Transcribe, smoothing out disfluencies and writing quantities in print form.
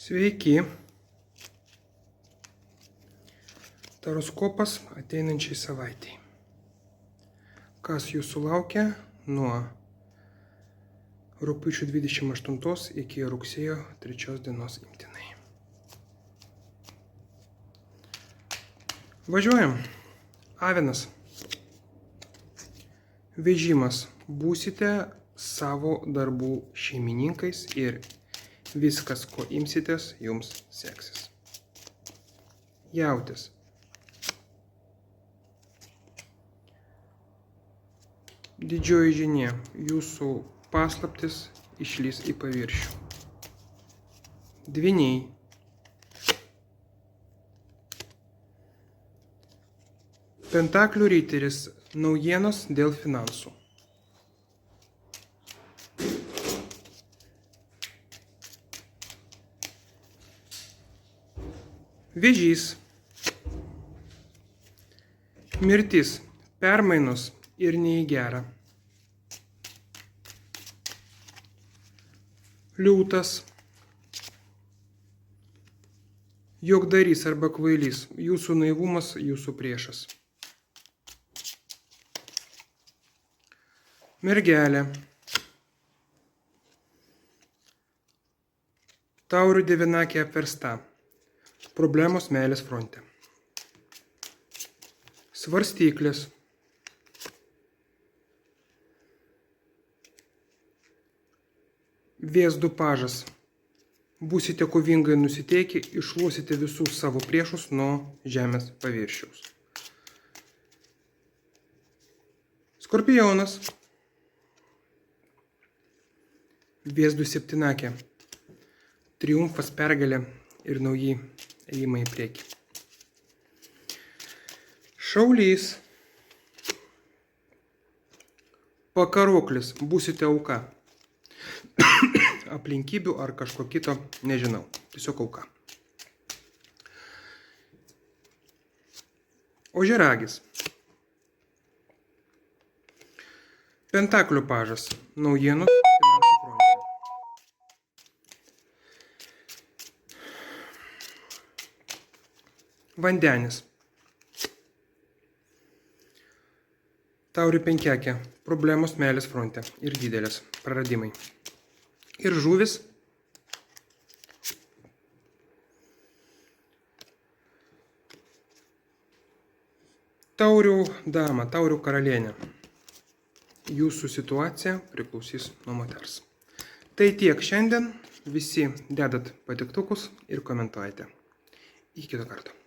Sveiki. Taroskopas ateinančiai savaitei. Kas jūsų laukia nuo rugpjūčio 28 iki rugsėjo 3 dienos imtinai. Važiuojam. Avinas. Vežimas. Būsite savo darbų šeimininkais ir viskas, ko imsitės, jums seksis. Jautis. Didžioji žinia. Jūsų paslaptis išlys į paviršių. Dvyniai. Pentaklių riteris. Naujienos dėl finansų. Vėžys. Mirtis. Permainos ir ne į gerą. Liūtas. Juokdarys arba kvailys. Jūsų naivumas, jūsų priešas. Mergelė. Taurių devinakė apversta. Problemos meilės fronte. Svarstyklės. Vėzdų pažas. Būsite kovingai nusiteikę, iššluosite visus savo priešus nuo žemės paviršiaus. Skorpionas. Vėzdų septynakė. Triumfas, pergalė ir nauji ėjimai į priekį. Šaulys. Pakaroklis. Būsite auka. Aplinkybių ar kažko kito, nežinau. Tiesiog auka. Ožiaragis. Pentaklių pažas. Naujienos finansų fronte. Vandenis. Taurių penkiakė. Problemos meilės fronte ir didelės praradimai. Ir žuvis. Taurių dama, taurių karalienė. Jūsų situacija priklausys nuo moters. Tai tiek šiandien. Visi dedat patiktukus ir komentuojate. Iki kito karto.